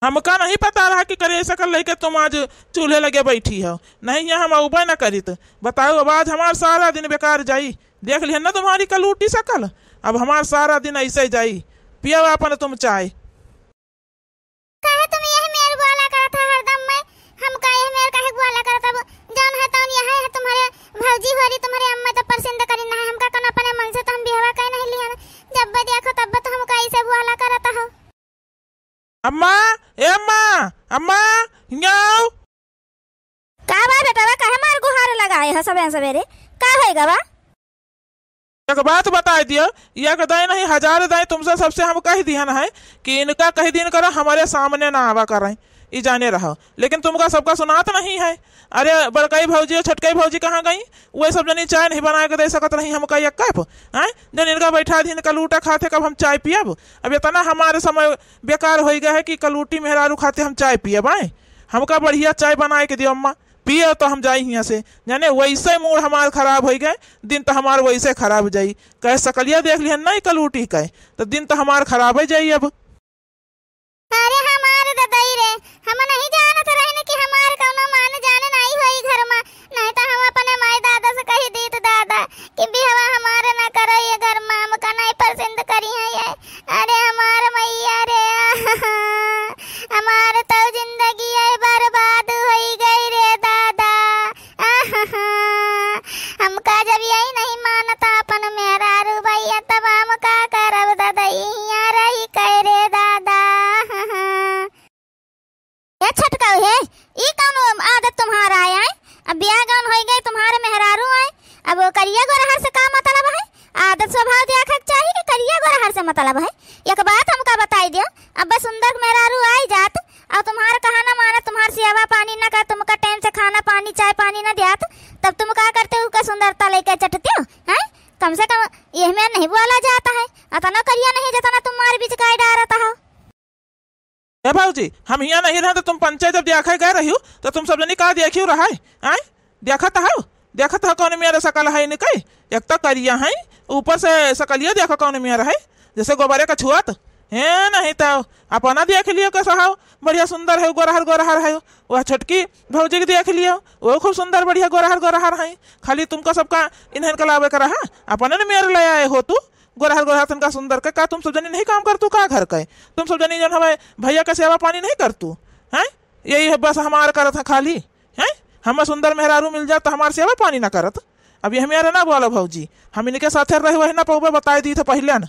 हमका नहीं पता रहा कि करे सकल लेके तुम आज चूल्हे लगे बैठी हो। नहीं यहाँ हम उबे न करी तो बताओ, अब आज हमारा सारा दिन बेकार जाई। देख लिया ना तुम्हारी कलूटी सकल, अब हमारा सारा दिन ऐसे ही जाई। पिया अपन तुम चाय। काहे तुम यही मेरे बोला करता हरदम में, हम काहे मेरे काहे बोला करता जान है तौन यही है तुम्हारे भौजी हो रही, तुम्हारे अम्मा तो पसंद करी ना है हमका कन अपने मन से तो हम बिहवा कहीं नहीं लिया। जब देखो तब तो हम कैसे बोला करता हो। अम्मा, ए अम्मा, अम्मा हियाओ। का बा बेटा, काहे मार गुहार लगाए है सबे सवेरे, का होएगा बा? एक बात बता दियो, एक दाई नहीं हजार दाई तुमसे सबसे हम कह दिया ना है कि इनका कह दिन करो हमारे सामने ना आवा करें, ये जाने रहो। लेकिन तुमका सबका सुनात नहीं है। अरे बड़काई भौजी और छटकाई भौजी कहाँ गई? वही सब जनी चाय नहीं बना के दे सकत नहीं हमका एक कप है। जन इनका बैठा दिन कलूटा खाते कब हम चाय पियब? अब इतना हमारे समय बेकार हो गया है कि कलूटी मेहरारू खाते हम चाय पियब आए। हमका बढ़िया चाय बना के दियो अम्मा, पिए तो हम जाई यहाँ से। जाने वैसे मूड हमारे खराब हो गए, दिन तो हमारे वैसे खराब हो जाई। कह सकलिया देख लिया नहीं कलूटी कहे तो दिन तो हमारे खराब हो जाई। अब अरे हमारे ददाई रे, हम नहीं जानत रहने कि हमारे कौनो मान जाने नहीं होई घर में। नहीं तो हम अपने माई दादा से कही दी तो दादा कि बिहवा हमारे ना करे ये घर में, हमका नहीं पसंद करी है ये। अरे हमारे मैया रे हमारे तो जिंदगी है बर्बाद हो गई रे दादा। हमका जब यही नहीं मानता अपन मेहरारू भैया तब हम का करब ददाई यहाँ रही कह रे दादा। ये छटका है, ये कौन आदत तुम्हारा आया है? अब ब्याह गाउन हो गए तुम्हारे मेहरारू आए, अब करिया गोरहर से का मतलब है? आदत स्वभाव देखा चाहिए कि करिया गोरहर से मतलब है? एक बात हमका बताई दियो, अब बस सुंदर मेहरारू आई जात और तुम्हारा कहा ना माना, तुम्हार सेवा पानी ना कर, तुमका टाइम से खाना पानी चाय पानी ना दियात, तब तुम क्या करते हो? का सुंदरता लेके चटते हो हैं? कम से कम यह में नहीं बोला जाता है, अतना करिया नहीं जतना तुम्हारे बीच गाय डारता हो। ए भाजी, हम यहाँ नहीं रहे तो तुम पंचायत जब देखा गए रही हो तो तुम सब जनी कहा देखी रहा है? देखत हो, देखत हो कौन मेरा सकल है निकल, एक तो करिया है ऊपर से सकलिया देखो कौन मेरा है जैसे गोबारे का छुआत है। नहीं तो अपना देख लियो कैसा हो, बढ़िया सुंदर है, गोरहर गोरहर है। वह छोटकी भौजी के देख लियो, वो खूब सुंदर बढ़िया गोरहर गोरहर है। खाली तुमको सबका इन्हें कलावे कर रहा, अपने ने मेरे ले आए हो तू गोरहर गोरहर तनका सुंदर का तुम सब जनी नहीं काम कर तू का घर का? तुम सब जनी जन हमें भैया का सेवा पानी नहीं कर तू है? यही है बस हमारा करत है खाली है। हमें सुंदर मेहरारू मिल जाए तो हमारे सेवा पानी ना करत। अब ये मेरे ना बोलो भौजी, हम इनके साथ रहे वही ना पहुबे बताई दी थे पहले ना।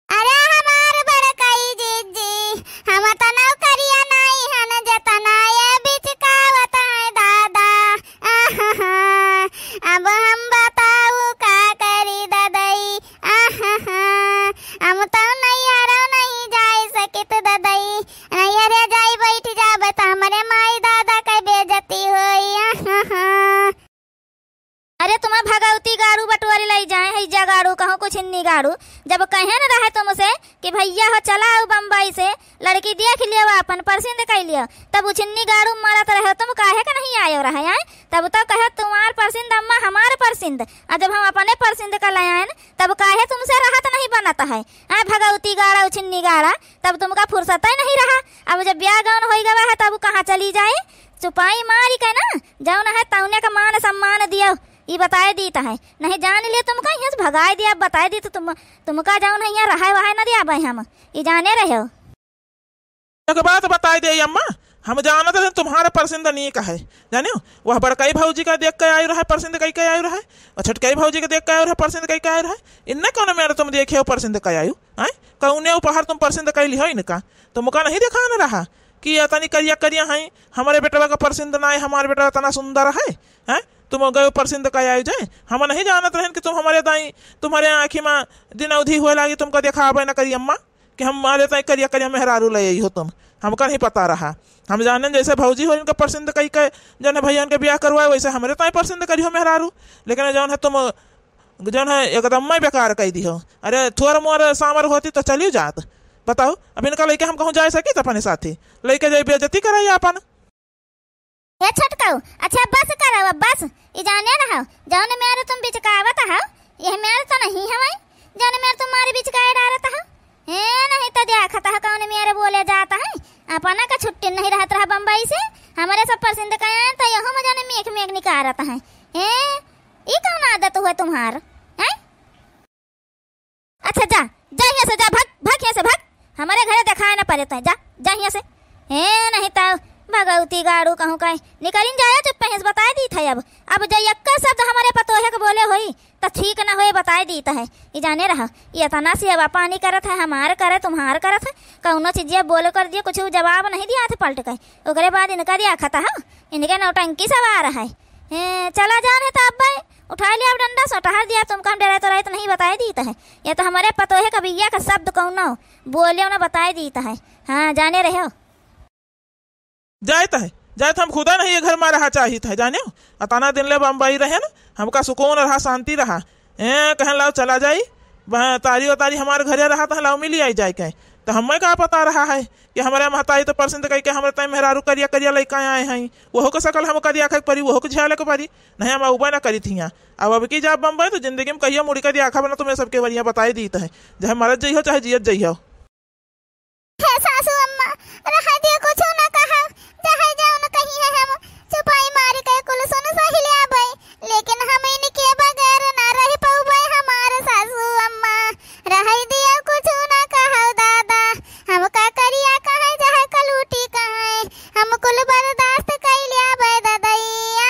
अरे हमारे बड़काई जीजी हम तना करिया नहीं हन जतना ये बीच का बताए दादा। अब हम बताऊ का करी ददई, हम तो नहीं हरो नहीं जाए सकित ददई, नहीं हरे जाई बैठ जाबे तो हमारे माई दादा के बेइज्जती होई। अरे तुम्हें भगवती गाड़ू बटोरी लाई जाए है जा गाड़ू कहो कुछ हिन्नी गाड़ू। जब कहे न रहे तुमसे कि भैया हो चला आओ बम्बई से लड़की देख लियो अपन पसंद कर लियो, तब उछन्नी गाड़ू मारत रहे तुम काहे का नहीं आयो रहे हैं? तब तो कहे तुम्हार पसंद अम्मा हमारे पसंद, और जब हम अपने पसंद का लाए तब काहे तुमसे राहत नहीं बनता है? भगवती गाड़ा उछन्नी गाड़ा, तब तुमका फुर्सत ही नहीं रहा। अब जब ब्याह गाउन हो गया है तब कहाँ चली जाए? चुपाई मारी के ना जाओ ना है तौने का मान सम्मान दियो, ये बताए दी है। नहीं जान लिया तुमका यहाँ से भगाए दिया, बताए दी तो तुमका जाओ ना यहाँ रहा वहा न दिया भाई, हम ये जाने रहे हो। एक बात बताई दे अम्मा, हम जानते हैं तुम्हारे पसंद नहीं का है जाने हो। वह बड़काई भौजी का देख के आयु रहा पसंद कई के आयु रहा, और छटकाई भौजी का देख के आयु रहा पसंद कई के आयु रहा। इन्ने कौन मेरे तुम देखे हो पसंद का आयु है? कौने उपहार तुम पसंद कैली हो इनका? तुमका नहीं देखा न रहा कि तनी करिया करिया है हमारे बेटवा का पसंद ना है, हमारे बेटा इतना सुंदर है? तुम गए पसंद का आयु जाए, हम नहीं जानत रहें कि तुम हमारे दाई तुम्हारे आँखी में दिन अवधि हुए लगी तुमको देखा आबे न करी अम्मा कि हमारे ताई करिया करिया मेहरारू ले हो तुम, हमका नहीं पता रहा। हम जाने जैसे भौजी हो इनका पसंद कई के जौन है भैया इनके ब्याह करवाए वैसे हमारे ताई पसंद करी हो मेहरारू, लेकिन जौन है तुम जौन है एकदम मैं बेकार कही दी हो। अरे थोड़ा मोर सामर होती तो चली जात, बताओ अब इनका लेके हम कहूँ जा सकी अपने साथी लेके जाए बेइज्जती कराई अपन। ये छटकाऊ अच्छा बस करो, अब बस ये जाने रहो जौन मेरे तुम बीच का आवत हो ये मेरे तो नहीं है, जौन मेरे तुम्हारे बीच का डालता हो है नहीं तो देखता है कौन मेरे बोले जाता है। अपना का छुट्टी नहीं रहता रहा बम्बई से, हमारे सब परसिंद का आए तो यहो में जाने मेघ मेघ निकारत है। ये कौन आदत हुआ तुम्हार हैं? अच्छा जा जा यहाँ से, जा भाग भाग यहाँ से भाग, हमारे घरे दिखाए ना पड़े तो जा जा यहाँ से। नहीं तो भगवती गाड़ू कहूँ कहीं निकलिन जाया चुप पहस बताए दी था। अब जब यक्का शब्द हमारे पतोहे के बोले होई तो ठीक न होए बताए दी है। ये जाने रहा ये तना से हवा पानी करत है, हमार करे तुम्हार करत है, कौनो चीज बोल कर दिए कुछ जवाब नहीं दिया थे पलट के। ओकरे बाद इनका दिया खाता है, इनके नौटंकी सवार है। चला जाने तो अब भाई उठा लिया डंडा सटहार दिया, तुमको हम डरा तो रहे तो नहीं बताए दी है। ये तो हमारे पतोहे का भैया का शब्द कौन बोले ना बताए दी है। हाँ जाने रहे हो जाता है जाता, हम खुदा नहीं ये घर में रहा चाहिए था जाने अताना दिन ले बम्बई रहे ना, हमका सुकून रहा शांति रहा। कहें लाओ चला जाई तारी उतारी हमारे घरे रहा था, लाओ मिली आई जाए कहीं तो हमें क्या पता रहा है कि हमारे महताई तो परसिंद कह के हमारे तय मेहरारू करिया करिया लड़का आए हैं, वह को सकल हम करिया खा परी, वह को झेले को परी नहीं, हम उबा ना करी थी। अब की जाब बम्बई तो जिंदगी में कहिए मुड़ी का दिया खा बना तुम्हें सबके बढ़िया बताई दी है, चाहे मरत जइहो चाहे जियत जइहो। सासू अम्मा रहा दिया कुछ ना कहा, जहाँ जाओ न कहीं है हम चुपाई मारी के कुल सुन सही ले आबे, लेकिन हम इनके बगैर ना रह पाऊबे हमारे सासू अम्मा। रह दिया कुछ ना कहा दादा, हम का करिया कहे जहाँ कलूटी कहे, हम कुल बर्दाश्त कर लिया बे दादैया।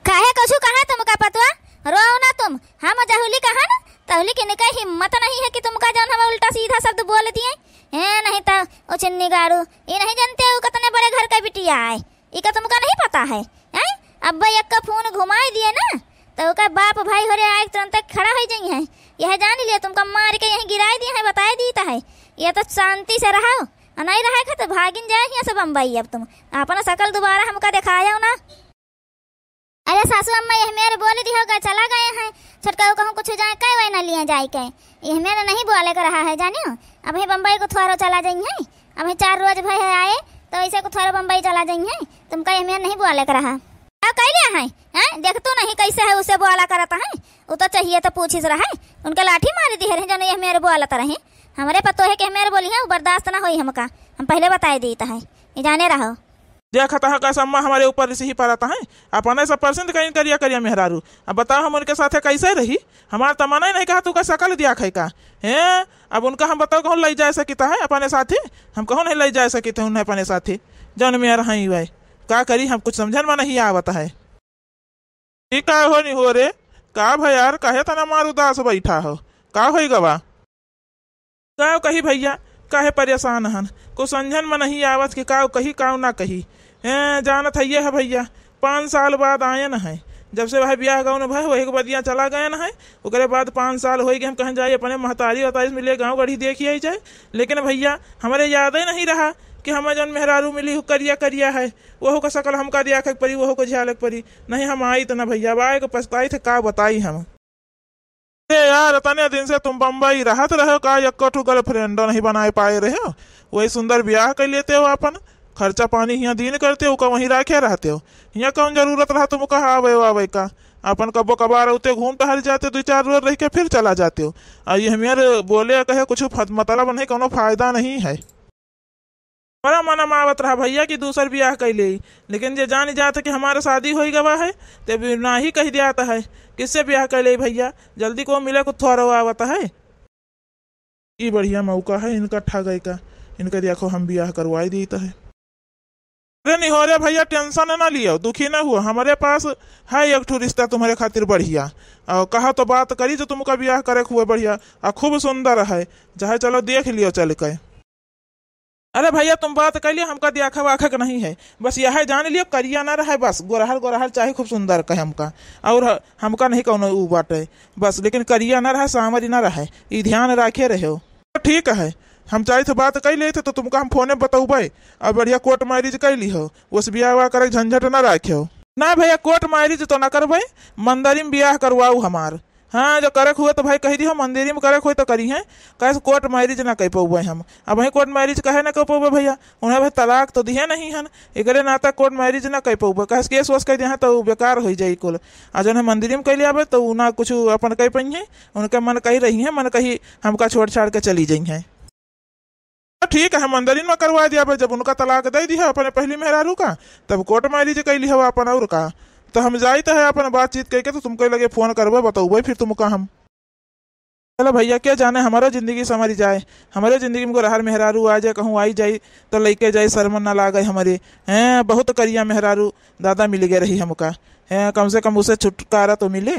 काहे कछु कहा तुमका पतवा रो ना तुम, हम जहुली कहा ना तहुली के निका हिम्मत नहीं है कि तुमका जान हम उल्टा सीधा शब्द बोल दिए हैं। नहीं तो ओ चिन्नी गाड़ू ये नहीं जानते हो कितने बड़े घर का बिटिया है, इका तुमका नहीं पता है हैं? अब भाई एक का फोन घुमाई दिए ना तो का बाप भाई हो रे आए तुरंत खड़ा हो जाई है, यह जान लिया तुमका मार के यहीं गिराई दिए है बताए दी है। ये तो शांति से रहो, नहीं रहे तो भागिन जाए यहाँ से बम्बई। अब तुम अपना शकल दोबारा हमका दिखाया ना। अरे सासू अम्मा यह मेरे बोले दी होगा चला गए हैं, छोटका कहूँ कुछ जाए कई वही ना लिया जाए के, यह मेरे नहीं बोले कर रहा है जानियो। अब ही बम्बई को थोड़ा चला जाएंगे, अब ही 4 रोज भाई आए तो ऐसे को थोड़ा बम्बई चला जाएंगे, तुमका यह मेरे नहीं बोले कर रहा। अब कह लिया है हैं? देख तू नहीं कैसे है उसे बोला करता है, वो तो चाहिए तो पूछिस रहा है, उनके लाठी मारी दी है जो यह मेरे बोलता रहे। हमारे पतो है कि मेरे बोली है बर्दाश्त ना हो हमका, हम पहले बताए देता है, ये जाने रहो। देखता है कैसा अम्मा हमारे ऊपर से ही पड़ता है, अपने सब परसिंद कहीं करिया करिया मेहरारू। अब बताओ हम उनके साथ कैसे रही, हमारा तमन्ना ही नहीं कहा तू का शकल दिया खाई का है। अब उनका हम बताओ कहूँ ले जा सकता है अपने साथी, हम कहूँ नहीं ले जा सकते उन्हें अपने साथी जौन में रही वही का करी, हम कुछ समझन में नहीं आवता है। ठीक का हो नहीं हो रे का भाई यार कहे तना मार उदास बैठा हो का हो गवा का कही भैया काहे परेशान हन, को समझन में नहीं आवत कि का कही का ना कही। जानत है ये है भैया 5 साल बाद आए न है, जब से भाई ब्याह गाँव भाई वही बदिया चला गए न है, उसके बाद 5 साल हो गए हम कहीं जाए अपने महतारी वतारी मिले गाँव गढ़ी देखिए जाए। लेकिन भैया हमारे याद ही नहीं रहा कि हमें जौन मेहरारू मिली करिया करिया है, वह का शकल हमका दिया खक परी, वह को झलक परी नहीं, हम आई तो ना भैया आए को पछताई थे का बताई हम। यार इतने दिन से तुम बम्बई रहत रहे का एक गर्लफ्रेंड नहीं बनाए पाए रहे हो, वही सुंदर ब्याह कर लेते हो, अपन खर्चा पानी यहाँ दिन करते हो का वहीं रखे रहते हो, यहाँ कौन जरूरत रहा तुम कहा आवे वावे का, अपन कबो कबार होते घूम टहल जाते 2-4 रोज रह के फिर चला जाते हो। और ये मेरे बोले कहे कुछ मतलब नहीं, कोनो फायदा नहीं है। बड़ा मन मावत रहा भैया कि दूसर ब्याह कर ले, लेकिन जे जान जाता कि हमारा शादी हो गवा है तो ना ही कह दिया है किससे ब्याह कर ले भैया, जल्दी को मिले को थोड़ा आवता है। ये बढ़िया मौका है इनका ठगे का, इनका देखो हम ब्याह करवाई देता है। अरे नहीं हो रहा भैया टेंशन ना लियो, दुखी ना हुआ, हमारे पास है एक ठो रिश्ता तुम्हारे खातिर बढ़िया, और कहा तो बात करी जो तुमका ब्याह करे हुए बढ़िया और खूब सुंदर है, चाहे चलो देख लियो चल के। अरे भैया तुम बात कर लियो, हमका देखा वाखक नहीं है, बस यह जान लियो करिया ना रहे, बस गोरहल गोरहल चाहे खूब सुंदर कहे हमका, और हमका नहीं कौन ऊ बाटे बस, लेकिन करिया ना रहे सामरी ना रहे, ये ध्यान रखे रहे हो। ठीक है हम चाहे तो बात कर लेते तो तुमको हम फोन में बताऊबे, और बढ़िया कोर्ट मैरिज कर ली हो, उस ब्याह करे झंझट ना रखे हो। ना भैया कोर्ट मैरिज तो ना करबे, मंदिर में ब्याह करवाऊ हमार, हाँ जो करक हुआ तो भाई कही दी हो, मंदिर में करक हुए तो करी है, कैसे कोर्ट मैरिज ना कह पौबे हम। अब वही कोर्ट मैरिज कहे ना कह पौबे भैया, उन्हें भाई तलाक तो दिए नहीं हन, एकरे नाता कोर्ट मैरिज ना कह पौबे, कैसे केस वोस कह दिया तो बेकार हो जाए कुल। आ जो है मंदिर में कैले आवे तो ना कुछ अपन कह पई है, उनके मन कही रही है, मन कही हमका छोड़ छाड़ के चली जाइ है। ठीक है मंदिर में करवा दिया भाई, जब उनका तलाक दे दिया अपने पहली मेहरारू का, तब कोर्ट मैरिज कैली हवा अपन और का। तो हम जाई तो है अपन बातचीत करके, तो तुमको लगे फोन करबे बताऊबे फिर तुमका हम। चलो भैया क्या जाने हमारा जिंदगी संवरी जाए, हमारे जिंदगी में हर मेहरारू आ जाए, कहूँ आई जाई तो लेके जाए शर्म ना लागे हमारे। हैं बहुत करिया मेहरारू दादा मिल गए रही हमका, है कम से कम उसे छुटकारा तो मिले।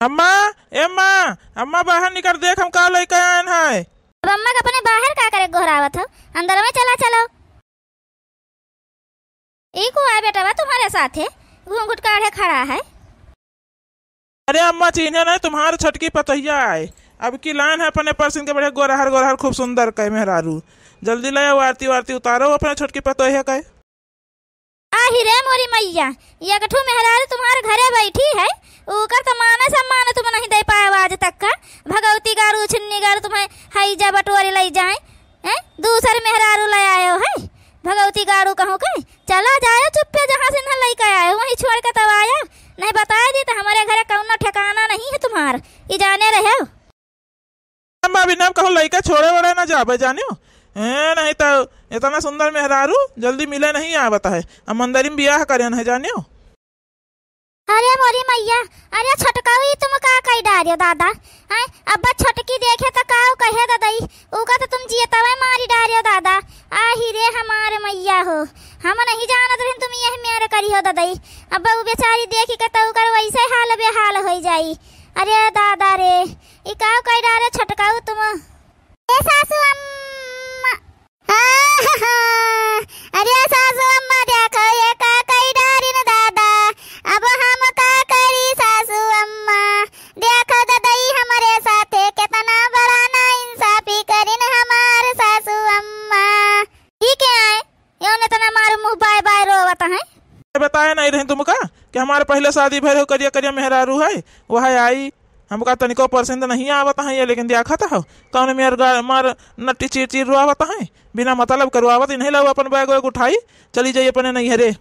अम्मा अम्मा अम्मा बाहर निकल देख हम का लेके आए हैं। अब अम्मा का अपने बाहर का करे गोहरावत हो, अंदर में चला चलो। एक आए बेटा तुम्हारे साथ है, घूंघट काढ़े खड़ा है। अरे अम्मा चीन्हे नहीं, तुम्हारे छटकी पतैया आए, अब की लाइन है अपने परसिन के बड़े गोरहर गोरहर खूब सुंदर कहे मेहरारू, जल्दी ले आओ आरती वारती उतारो अपने छटकी पतैया कहे। आही रे मोरी मैया, ये गठू मेहरारू तुम्हारे घरे बैठी है, ऊकर तो माने सम्मान तुम नहीं दे पाए आज तक का। भगवती गारू छिन्नी गारू तुम्हें हई जा बटोरे ले जाए, हैं दूसरे मेहरारू ले आए हो है। भगवती गारू कहूँ के चला जाए चुप्पे, जहाँ से न लेके आए वहीं छोड़ के तब आया, नहीं बता दी तो हमारे घर कौन ठिकाना नहीं है तुम्हार, ये जाने रहे हो। अम्मा भी नाम कहूँ लड़का छोड़े वड़े ना जाबे जानियो, नहीं तो इतना सुंदर मेहरारू जल्दी मिले नहीं आवता है, अब मंदिर में ब्याह करे है जानियो। अरे मोरी मैया, अरे छटकाऊ तुम का कही डारियो दादा, हैं अब्बा छटकी देखे तो का कहे दादाई, ऊका तो तुम जियतवे मारी डारियो दादा। आही रे हमारे मैया हो, हम नहीं जानत रहे तुम यही मेरे करी हो दादाई। अब्बा वो बेचारी देखी के तो कर वैसे हाल बेहाल हो जाई। अरे दादा रे ई का कही डारे छटकाऊ तुम। ए सासू अम्मा, अरे सासू अम्मा देखो ये का कही डारी न दादा, अब हम का करी सासू अम्मा। देखो दादाई हमारे साथे कितना बड़ा ना इंसाफी करिन हमारे सासू अम्मा। ठीक है यो ने तना मार मुंह बाय बाय रोवत है। बताया नहीं रहे तुमका कि हमारे पहले शादी भर हो करिया करिया मेहरारू है, वह आई हमका तनिको परसेंट नहीं आवत है ये, लेकिन देखा था कौन मेरे मार नट्टी चीर चीर रुआवत है, बिना मतलब करवावत नहीं लो अपन बैग वैग उठाई चली जाइए अपने नहीं हरे।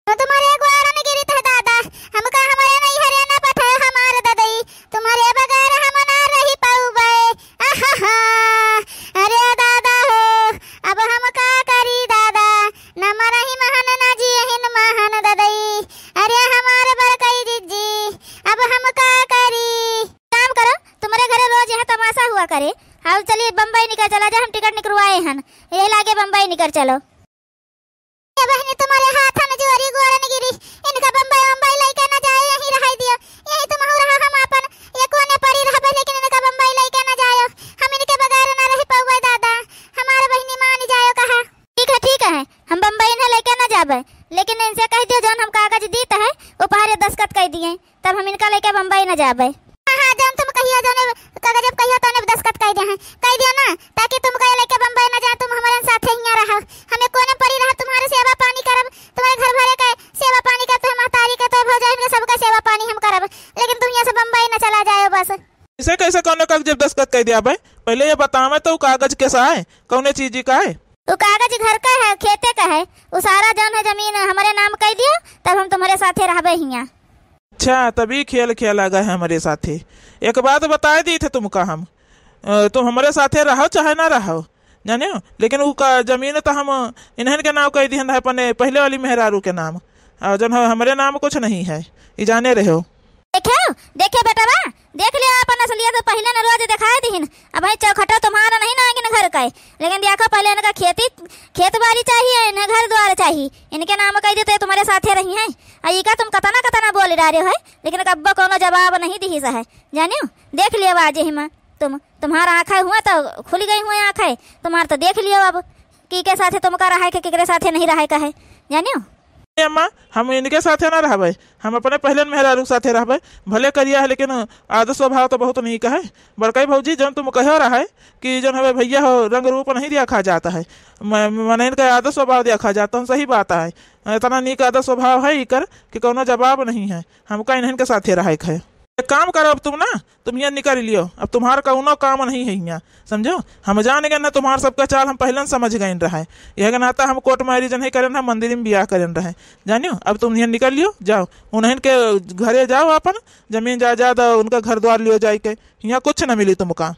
तो तुम्हारे गोरा ने गिरी था दादा, हमका हमारे नहीं हरे ना पठे हमारे दादाई, तुम्हारे बगैर हम ना रही पाऊबे। अरे दादा हो अब हम का करी दादा, न मरही महन न जियहिन महन दादाई। अरे हमारे बरकई जिज्जी अब हम का करी। काम करो तुम्हारे घरे रोज यहाँ तमाशा हुआ करे, आओ चलिए बम्बई निकल चला जा, हम टिकट निकलवाए हन, यही लागे बम्बई निकल चलो। बहनी तुम्हारे हाथ में जोरी गोरा ने गिरी, इनका बम्बई बम्बई लेके ना जाए, यहीं रह दियो, यहीं तुम हो रहा हम अपन ये कोने पड़ी रहबे, लेकिन इनका बम्बई लेके ना जायो, हम इनके बगैर ना रह पाऊबे दादा, हमारे बहनी मान जायो कहा। ठीक है हम बम्बई ना लेके ना जाबे, लेकिन इनसे कह दियो जौन हम कागज दीत है वो पहाड़े दस्तखत कर दिए, तब हम इनका लेके बम्बई ना जाबे। हां जौन तुम कहियो जौन कागज कहियो तने दस्तखत कर दे हैं, कह दियो ना, ताकि तुम कहे लेके बम्बई ना जा, तुम हमारे साथ ही रहो, हमें कोने पड़ी रहा, तुम्हारे सेवा पानी करब, तुम्हारे घर भरे का सेवा पानी करते हैं, महतारी का तो भौजाई में सबका सेवा पानी हम करब, लेकिन तुम यहाँ से बम्बई ना चला जाओ बस। इसे कैसे कौन कागज दस्तखत कर दिया भाई, पहले ये बतावे तो कागज कैसा है, कौन चीज का है। तो कागज घर का है, खेते का है, वो सारा जौन है जमीन हमारे नाम कर दियो, तब हम तुम्हारे साथे रहबे हिया। अच्छा तभी खेल खेला गए हमारे साथे। एक बात बता दी थे तुमका हम, तुम हमारे साथे रहो चाहे ना रहो जाने, लेकिन वो जमीन तो हम इन्हन के नाम कह दी है अपने पहले वाली मेहरारू के नाम, और जन हमारे नाम कुछ नहीं है, ये जाने रहे हो। देखे बेटा बा देख लिया अपन असलियत तो पहले न रोज दिखाए दीन, अब भाई चौखटा तुम्हारा नहीं ना कि घर का है, लेकिन देखो पहले इनका खेत बाड़ी चाहिए, इन्हें घर द्वार चाहिए, इनके नाम कह देते तुम्हारे साथे रही हैं, आई का तुम कतना कतना बोल रहे हो है, लेकिन अब्बा कोनो जवाब नहीं दी है जानियो। देख लियो आज हिमा तुम्हारा आँखें हुआ तो खुल गई हुए आँखें तुम्हारा, तो देख लियो अब की के साथे तुमका रहा है कि केकरे साथे नहीं रहा है जानियो। अम्मा हम इनके साथे ना रहबे, हम अपने पहले मेहरारू साथे रहबे, भले करिया है लेकिन आदत स्वभाव तो बहुत नहीं कहे। बड़काई भौजी जौन तुम कह रहा है कि जौन हमें भैया हो रंग रूप नहीं देखा जाता है, मैंने इनका आदत स्वभाव देखा जाता है, सही बात है, इतना नीक आदत स्वभाव है इकर कि कोनो जवाब नहीं है, हमका इन्हन के साथे रहा है। एक काम करो अब तुम यहाँ निकल लियो, अब तुम्हारा कौनो काम नहीं है यहाँ, समझो। हम जान गए ना तुम्हारा सबका चाल, हम पहले समझ गए रहे। यह नाता हम कोर्ट मैरिज नहीं करें रहे, मंदिर में ब्याह करें रहे, जानियो। अब तुम यहाँ निकल लियो, जाओ उन्हें के घरे जाओ, अपन जमीन जायदाद उनका घर द्वार लियो जाए के, यहाँ कुछ न मिली तुमका।